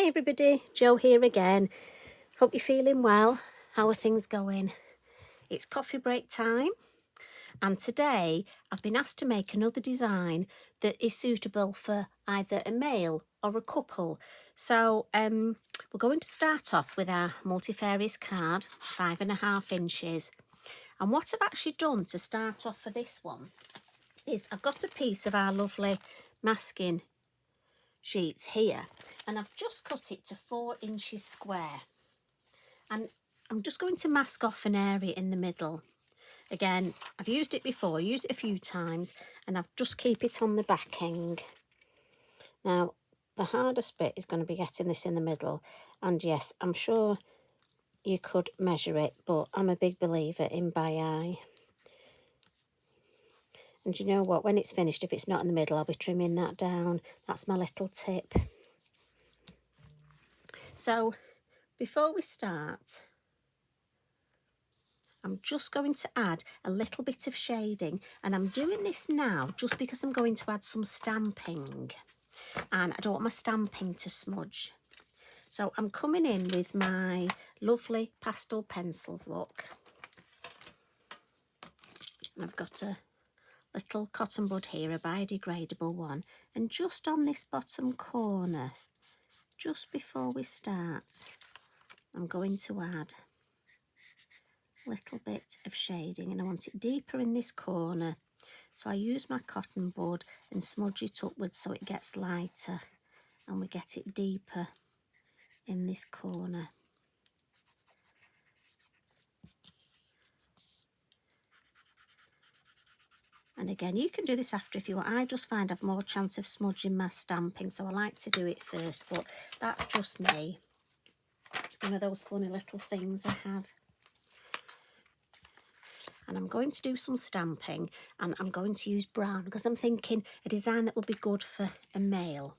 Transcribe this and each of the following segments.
Hi everybody, Jo here again. Hope you're feeling well. How are things going? It's coffee break time, and today I've been asked to make another design that is suitable for either a male or a couple. So we're going to start off with our Multifarious card, 5.5 inches. And what I've actually done to start off for this one is I've got a piece of our lovely masking sheets here, and I've just cut it to 4 inches square, and I'm just going to mask off an area in the middle. Again, I've used it before, used it a few times, and I've just keep it on the backing. Now the hardest bit is going to be getting this in the middle, and yes, I'm sure you could measure it, but I'm a big believer in by eye. And you know what, when it's finished, if it's not in the middle, I'll be trimming that down. That's my little tip. So before we start, I'm just going to add a little bit of shading, and I'm doing this now just because I'm going to add some stamping, and I don't want my stamping to smudge. So I'm coming in with my lovely pastel pencils, look. I've got a little cotton bud here, a biodegradable one, and just on this bottom corner, just before we start, I'm going to add a little bit of shading, and I want it deeper in this corner. So I use my cotton bud and smudge it upwards so it gets lighter, and we get it deeper in this corner. And again, you can do this after if you want. I just find I've more chance of smudging my stamping, so I like to do it first, but that's just me. One of those funny little things I have. And I'm going to do some stamping, and I'm going to use brown because I'm thinking a design that would be good for a male.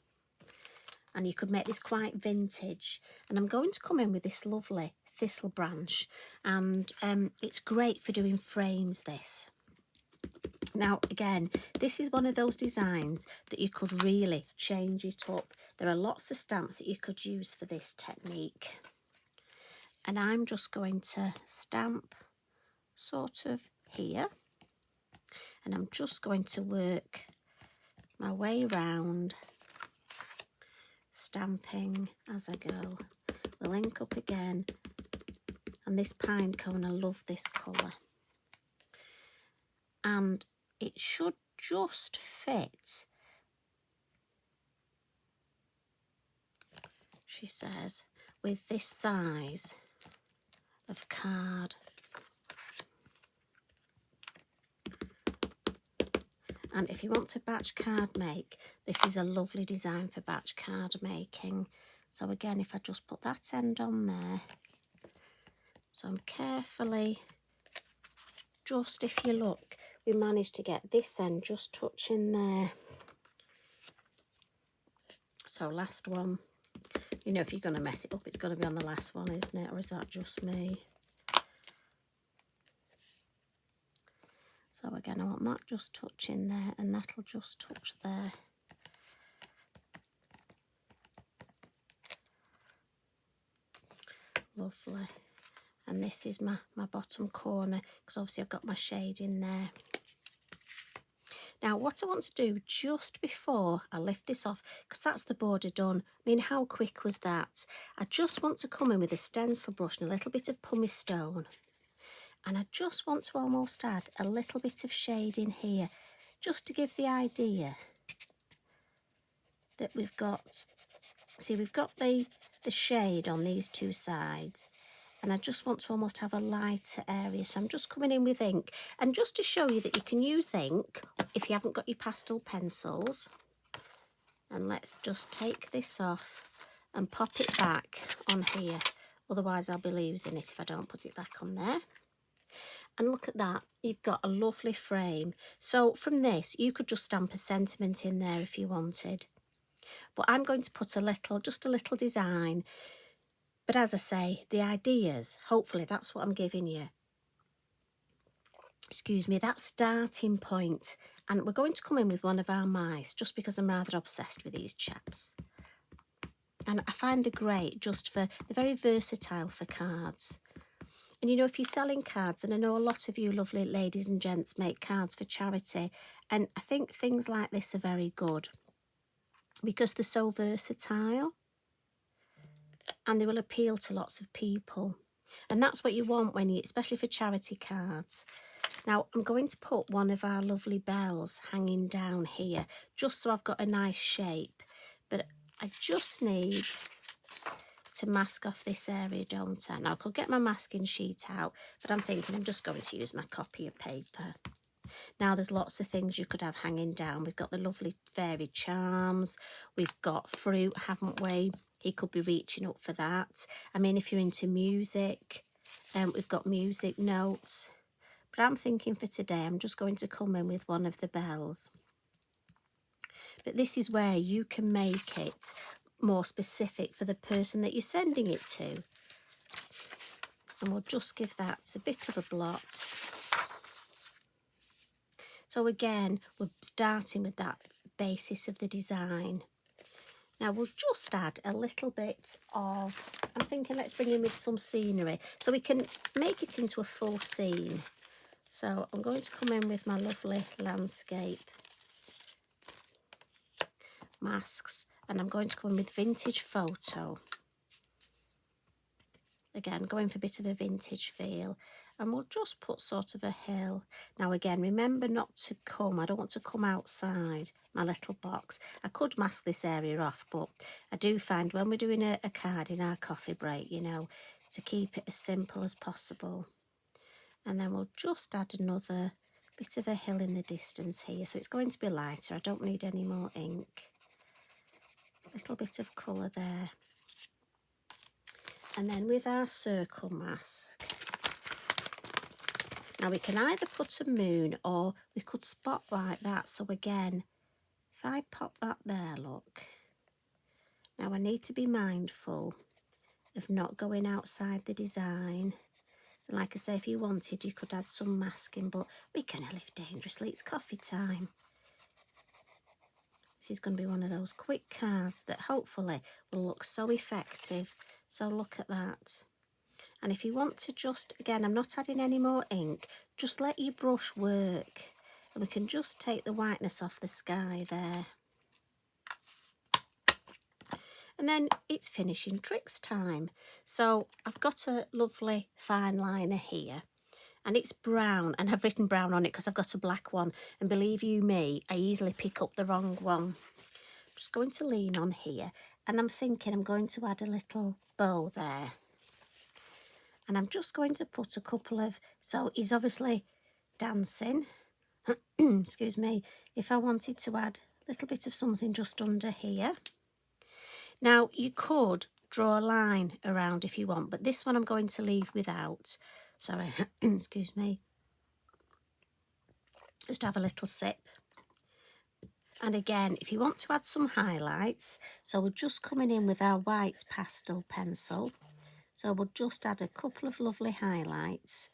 And you could make this quite vintage. And I'm going to come in with this lovely Thistle Branch, and it's great for doing frames, this. Now again, this is one of those designs that you could really change it up. There are lots of stamps that you could use for this technique. And I'm just going to stamp sort of here, and I'm just going to work my way round, stamping as I go. We'll link up again, and this PineCone, I love this colour, and it should just fit, she says, with this size of card. And if you want to batch card make, this is a lovely design for batch card making. So again, if I just put that end on there, so I'm carefully, just if you look, we managed to get this end just touching there. So last one, you know, if you're going to mess it up, it's going to be on the last one, isn't it? Or is that just me? So again, I want that just touching there, and that'll just touch there. Lovely. And this is my bottom corner, because obviously I've got my shade in there. Now what I want to do just before I lift this off, because that's the border done. I mean, how quick was that? I just want to come in with a stencil brush and a little bit of pumice stone. And I just want to almost add a little bit of shade in here, just to give the idea that we've got, see, we've got the shade on these two sides, and I just want to almost have a lighter area. So I'm just coming in with ink, and just to show you that you can use ink if you haven't got your pastel pencils. And let's just take this off and pop it back on here, otherwise I'll be losing it if I don't put it back on there. And look at that, you've got a lovely frame. So from this, you could just stamp a sentiment in there if you wanted. But I'm going to put a little, just a little design. But as I say, the ideas, hopefully that's what I'm giving you. Excuse me, that starting point. And we're going to come in with one of our mice, just because I'm rather obsessed with these chaps. And I find they're great they're very versatile for cards. And you know, if you're selling cards, and I know a lot of you lovely ladies and gents make cards for charity, and I think things like this are very good because they're so versatile and they will appeal to lots of people. And that's what you want when you, especially for charity cards. Now, I'm going to put one of our lovely bells hanging down here, just so I've got a nice shape. But I just need to mask off this area, don't I? Now, I could get my masking sheet out, but I'm thinking I'm just going to use my copy of paper. Now, there's lots of things you could have hanging down. We've got the lovely fairy charms. We've got fruit, haven't we? He could be reaching up for that. I mean, if you're into music, we've got music notes. But I'm thinking for today, I'm just going to come in with one of the bells. But this is where you can make it more specific for the person that you're sending it to. And we'll just give that a bit of a blot. So again, we're starting with that basis of the design. Now we'll just add a little bit of, I'm thinking let's bring in with some scenery so we can make it into a full scene. So I'm going to come in with my lovely landscape masks, and I'm going to go in with vintage photo. Again, going for a bit of a vintage feel, and we'll just put sort of a hill. Now again, remember not to I don't want to come outside my little box. I could mask this area off, but I do find when we're doing a card in our coffee break, you know, to keep it as simple as possible. And then we'll just add another bit of a hill in the distance here. So it's going to be lighter. I don't need any more ink. A little bit of colour there. And then with our circle mask, now we can either put a moon or we could spot like that. So again, if I pop that there, look. Now I need to be mindful of not going outside the design. And like I say, if you wanted, you could add some masking, but we can live dangerously. It's coffee time. This is going to be one of those quick cards that hopefully will look so effective. So look at that. And if you want to just, again, I'm not adding any more ink, just let your brush work. And we can just take the whiteness off the sky there. And then it's finishing tricks time. So I've got a lovely fine liner here. And it's brown, and I've written brown on it because I've got a black one. And believe you me, I easily pick up the wrong one. I'm just going to lean on here, and I'm thinking I'm going to add a little bow there. And I'm just going to put a couple of, so he's obviously dancing. Excuse me. If I wanted to add a little bit of something just under here. Now, you could draw a line around if you want, but this one I'm going to leave without. Sorry, excuse me. Just have a little sip. And again, if you want to add some highlights, so we're just coming in with our white pastel pencil. So we'll just add a couple of lovely highlights.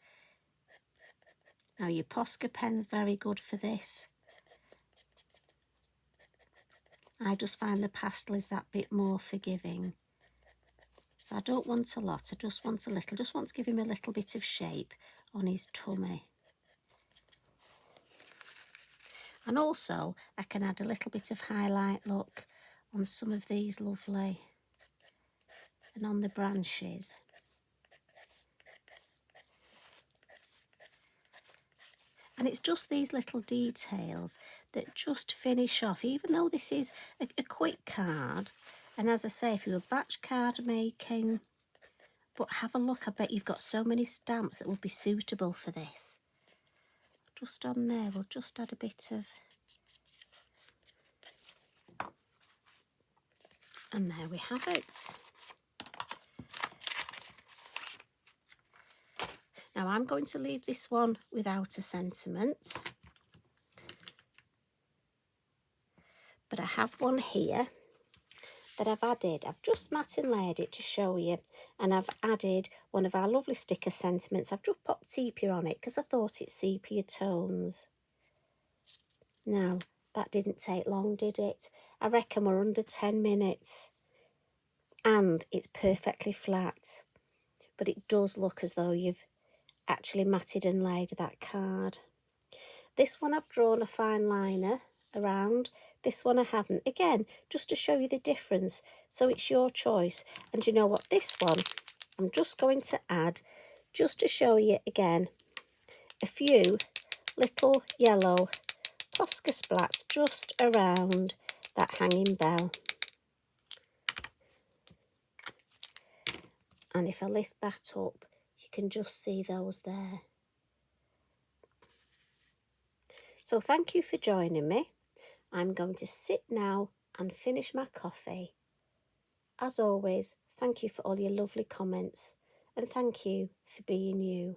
Now your Posca pen's very good for this. I just find the pastel is that bit more forgiving. So I don't want a lot, I just want a little. Just want to give him a little bit of shape on his tummy. And also I can add a little bit of highlight, look, on some of these lovely, and on the branches. And it's just these little details that just finish off, even though this is a quick card. And as I say, if you were batch card making, but have a look, I bet you've got so many stamps that would be suitable for this. Just on there, we'll just add a bit of, and there we have it. Now I'm going to leave this one without a sentiment. But I have one here that I've added. I've just matte and layered it to show you. And I've added one of our lovely sticker sentiments. I've just popped sepia on it because I thought it's sepia tones. Now, that didn't take long, did it? I reckon we're under 10 minutes. and it's perfectly flat, but it does look as though you've actually matted and laid that card. This one I've drawn a fine liner around, this one I haven't. Again, just to show you the difference, so it's your choice. And you know what, this one I'm just going to add, just to show you again, a few little yellow posca splats just around that hanging bell. And if I lift that up, you can just see those there. So thank you for joining me. I'm going to sit now and finish my coffee. As always, thank you for all your lovely comments, and thank you for being you.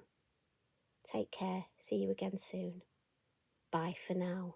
Take care. See you again soon. Bye for now.